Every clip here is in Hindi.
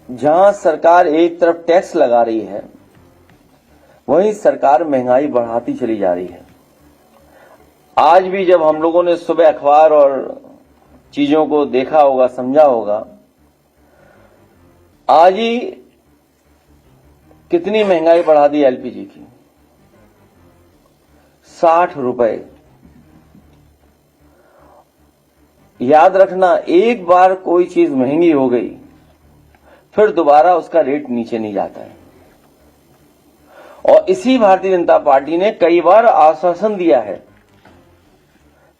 जहां सरकार एक तरफ टैक्स लगा रही है, वहीं सरकार महंगाई बढ़ाती चली जा रही है। आज भी जब हम लोगों ने सुबह अखबार और चीजों को देखा होगा, समझा होगा, आज ही कितनी महंगाई बढ़ा दी एलपीजी की, 60 रुपए। याद रखना, एक बार कोई चीज महंगी हो गई फिर दोबारा उसका रेट नीचे नहीं जाता है। और इसी भारतीय जनता पार्टी ने कई बार आश्वासन दिया है,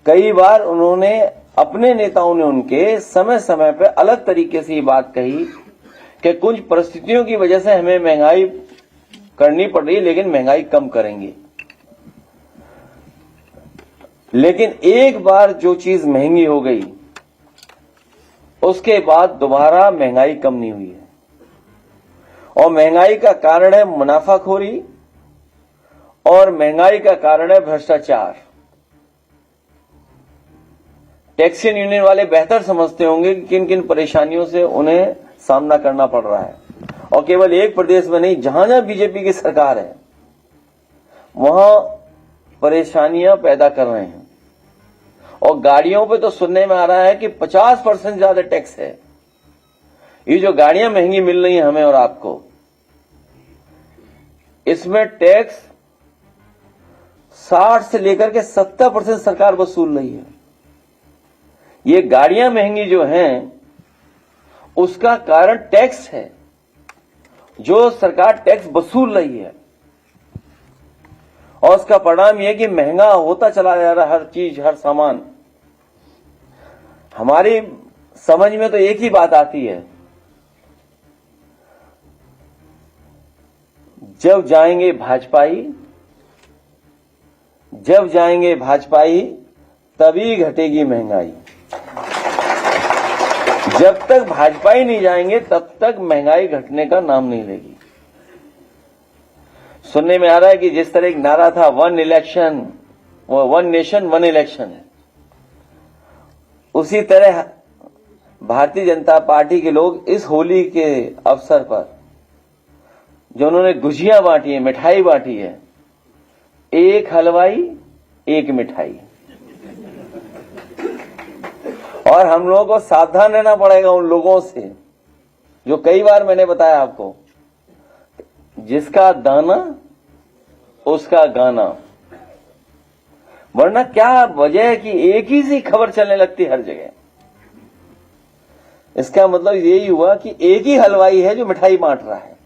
कई बार उन्होंने अपने नेताओं ने उनके समय समय पर अलग तरीके से ये बात कही कि कुछ परिस्थितियों की वजह से हमें महंगाई करनी पड़ रही है, लेकिन महंगाई कम करेंगे। लेकिन एक बार जो चीज महंगी हो गई उसके बाद दोबारा महंगाई कम नहीं हुई है। और महंगाई का कारण है मुनाफाखोरी, और महंगाई का कारण है भ्रष्टाचार। टैक्सियन यूनियन वाले बेहतर समझते होंगे कि किन किन परेशानियों से उन्हें सामना करना पड़ रहा है। और केवल एक प्रदेश में नहीं, जहां जहां बीजेपी की सरकार है वहां परेशानियां पैदा कर रहे हैं। और गाड़ियों पे तो सुनने में आ रहा है कि 50% ज्यादा टैक्स है। ये जो गाड़ियां महंगी मिल रही हैं हमें और आपको, इसमें टैक्स 60 से लेकर के 70% सरकार वसूल रही है। ये गाड़ियां महंगी जो हैं उसका कारण टैक्स है, जो सरकार टैक्स वसूल रही है। और उसका परिणाम यह कि महंगा होता चला जा रहा है हर चीज, हर सामान। हमारी समझ में तो एक ही बात आती है, जब जाएंगे भाजपाई तभी घटेगी महंगाई। जब तक भाजपाई नहीं जाएंगे तब तक महंगाई घटने का नाम नहीं लेगी। सुनने में आ रहा है कि जिस तरह एक नारा था, वन इलेक्शन, वो वन नेशन वन इलेक्शन है, उसी तरह भारतीय जनता पार्टी के लोग इस होली के अवसर पर जो उन्होंने गुजिया बांटी है, मिठाई बांटी है, एक हलवाई एक मिठाई। और हम लोगों को सावधान रहना पड़ेगा उन लोगों से जो कई बार मैंने बताया आपको, जिसका दाना उसका गाना। वरना क्या वजह है कि एक ही सी खबर चलने लगती हर जगह। इसका मतलब यही हुआ कि एक ही हलवाई है जो मिठाई बांट रहा है,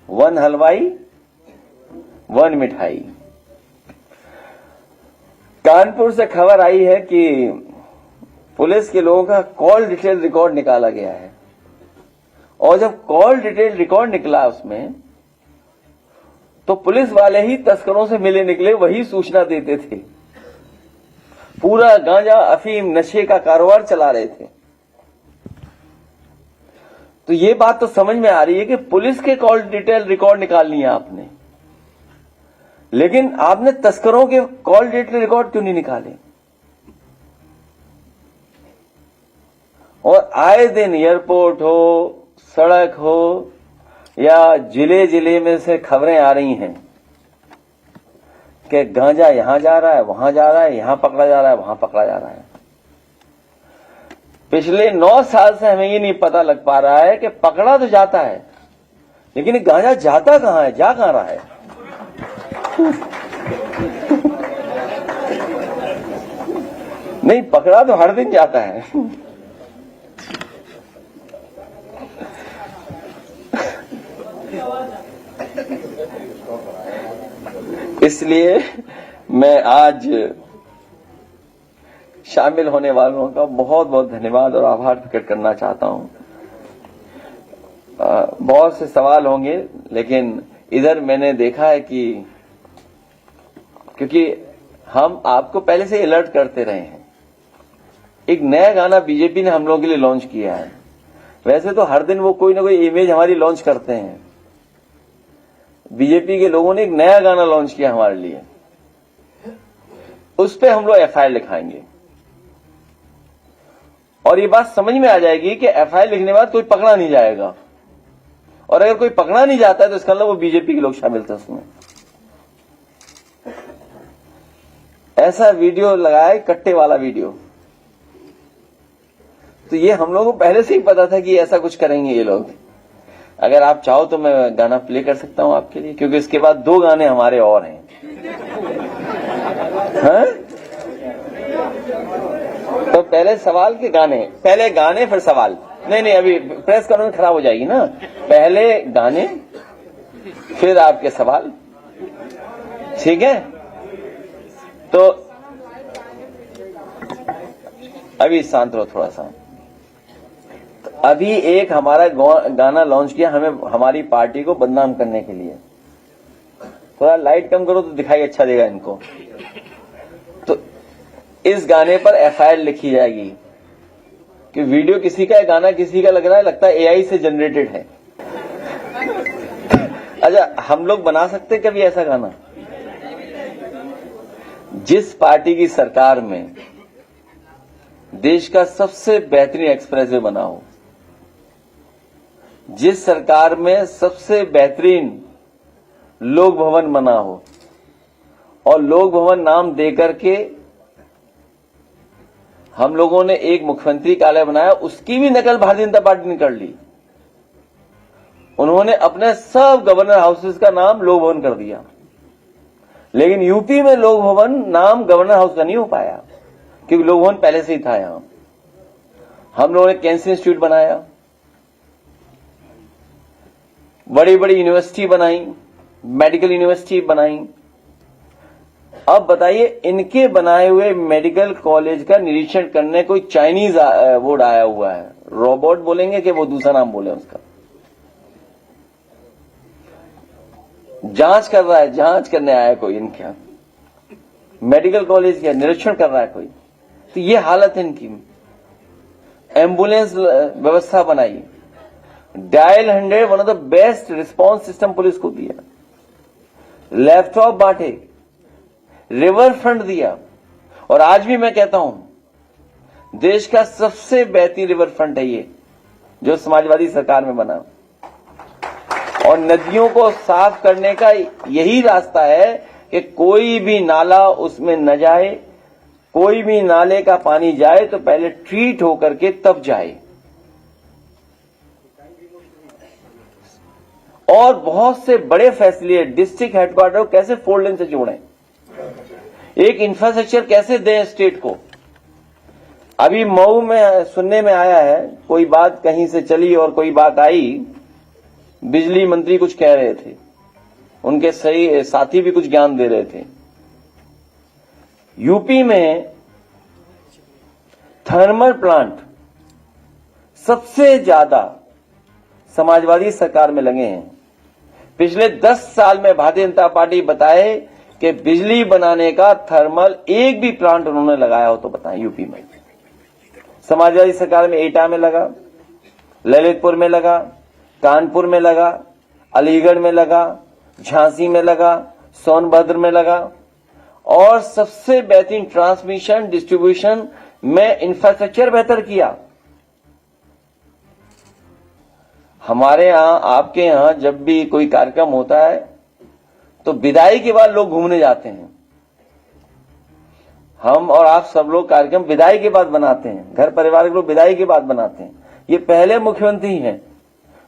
वन हलवाई वन मिठाई। कानपुर से खबर आई है कि पुलिस के लोगों का कॉल डिटेल रिकॉर्ड निकाला गया है। और जब कॉल डिटेल रिकॉर्ड निकला उसमें, तो पुलिस वाले ही तस्करों से मिले निकले, वही सूचना देते थे। पूरा गांजा, अफीम, नशे का कारोबार चला रहे थे। तो ये बात तो समझ में आ रही है कि पुलिस के कॉल डिटेल रिकॉर्ड निकालनी है आपने, लेकिन आपने तस्करों के कॉल डिटेल रिकॉर्ड क्यों नहीं निकाले? और आए दिन एयरपोर्ट हो, सड़क हो, या जिले जिले में से खबरें आ रही हैं कि गांजा यहां जा रहा है, वहां जा रहा है, यहां पकड़ा जा रहा है, वहां पकड़ा जा रहा है। पिछले 9 साल से हमें ये नहीं पता लग पा रहा है कि पकड़ा तो जाता है, लेकिन गांजा जाता कहां है, जा कहां रहा है? नहीं, पकड़ा तो हर दिन जाता है। इसलिए मैं आज शामिल होने वालों का बहुत बहुत धन्यवाद और आभार प्रकट करना चाहता हूं। बहुत से सवाल होंगे, लेकिन इधर मैंने देखा है कि क्योंकि हम आपको पहले से अलर्ट करते रहे हैं, एक नया गाना बीजेपी ने हम लोगों के लिए लॉन्च किया है। वैसे तो हर दिन वो कोई ना कोई इमेज हमारी लॉन्च करते हैं। बीजेपी के लोगों ने एक नया गाना लॉन्च किया हमारे लिए, उस पे हम लोग एफआईआर लिखाएंगे। और ये बात समझ में आ जाएगी कि एफआईआर लिखने के बाद कोई पकड़ा नहीं जाएगा, और अगर कोई पकड़ा नहीं जाता है तो इसका मतलब वो बीजेपी के लोग शामिल थे उसमें। ऐसा वीडियो लगाया, कट्टे वाला वीडियो। तो ये हम लोगों को पहले से ही पता था कि ऐसा कुछ करेंगे ये लोग। अगर आप चाहो तो मैं गाना प्ले कर सकता हूं आपके लिए, क्योंकि इसके बाद 2 गाने हमारे और हैं। तो पहले सवाल के गाने, पहले गाने फिर सवाल। नहीं, अभी प्रेस कॉन्फ्रेंस खराब हो जाएगी ना। पहले गाने फिर आपके सवाल, ठीक है? तो अभी शांत रहो थोड़ा सा। तो अभी एक हमारा गाना लॉन्च किया हमें, हमारी पार्टी को बदनाम करने के लिए। थोड़ा लाइट कम करो तो दिखाई अच्छा देगा इनको। तो इस गाने पर एफआईआर लिखी जाएगी कि वीडियो किसी का है, गाना किसी का लग रहा है, लगता है एआई से जनरेटेड है। अच्छा, हम लोग बना सकते कभी ऐसा गाना? जिस पार्टी की सरकार में देश का सबसे बेहतरीन एक्सप्रेसवे बना हो, जिस सरकार में सबसे बेहतरीन लोक भवन बना हो, और लोक भवन नाम देकर के हम लोगों ने एक मुख्यमंत्री कार्यालय बनाया, उसकी भी नकल भारतीय जनता पार्टी ने कर ली। उन्होंने अपने सब गवर्नर हाउसेस का नाम लोक भवन कर दिया, लेकिन यूपी में लोक भवन नाम गवर्नर हाउस का नहीं हो पाया, क्योंकि लोक भवन पहले से ही था यहां। हम लोगों ने कैंसर इंस्टीट्यूट बनाया, बड़ी बड़ी यूनिवर्सिटी बनाई, मेडिकल यूनिवर्सिटी बनाई। अब बताइए, इनके बनाए हुए मेडिकल कॉलेज का निरीक्षण करने कोई चाइनीज बोर्ड आया हुआ है। रोबोट बोलेंगे कि वो दूसरा नाम बोले उसका, जांच कर रहा है, जांच करने आया कोई इनका मेडिकल कॉलेज का निरीक्षण कर रहा है कोई। तो ये हालत है इनकी। एम्बुलेंस व्यवस्था बनाई, dial 100 one of the best response system police को दिया, लैपटॉप बांटे, रिवर फ्रंट दिया। और आज भी मैं कहता हूं देश का सबसे बेहतरीन रिवर फ्रंट है ये, जो समाजवादी सरकार में बना। और नदियों को साफ करने का यही रास्ता है कि कोई भी नाला उसमें न जाए, कोई भी नाले का पानी जाए तो पहले ट्रीट होकर के तब जाए। और बहुत से बड़े फैसले, डिस्ट्रिक्ट हेडक्वार्टर को कैसे 4 लेन से जोड़ें, एक इंफ्रास्ट्रक्चर कैसे दें स्टेट को। अभी मऊ में सुनने में आया है, कोई बात कहीं से चली और कोई बात आई, बिजली मंत्री कुछ कह रहे थे, उनके सही साथी भी कुछ ज्ञान दे रहे थे। यूपी में थर्मल प्लांट सबसे ज्यादा समाजवादी सरकार में लगे हैं। पिछले 10 साल में भारतीय जनता पार्टी बताए कि बिजली बनाने का थर्मल एक भी प्लांट उन्होंने लगाया हो तो बताएं यूपी में। समाजवादी सरकार में एटा में लगा, ललितपुर में लगा, कानपुर में लगा, अलीगढ़ में लगा, झांसी में लगा, सोनभद्र में लगा। और सबसे बेहतरीन ट्रांसमिशन डिस्ट्रीब्यूशन में इंफ्रास्ट्रक्चर बेहतर किया। हमारे यहां, आपके यहां जब भी कोई कार्यक्रम होता है तो विदाई के बाद लोग घूमने जाते हैं। हम और आप सब लोग कार्यक्रम विदाई के बाद बनाते हैं, घर परिवार के लोग विदाई के बाद बनाते हैं। ये पहले मुख्यमंत्री हैं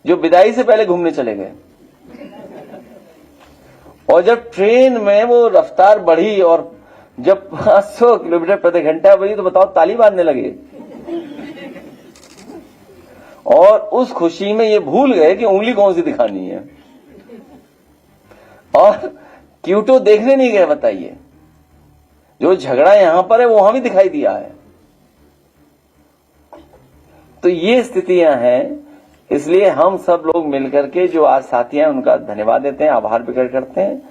जो विदाई से पहले घूमने चले गए। और जब ट्रेन में वो रफ्तार बढ़ी और जब 500 किलोमीटर प्रति घंटा बढ़ी तो बताओ ताली बांधने लगे। और उस खुशी में ये भूल गए कि उंगली कौन सी दिखानी है, और क्यूटो देखने नहीं गए। बताइए, जो झगड़ा यहां पर है वो वहां भी दिखाई दिया है। तो ये स्थितियां हैं। इसलिए हम सब लोग मिलकर के जो आज साथी हैं उनका धन्यवाद देते हैं, आभार प्रकट करते हैं।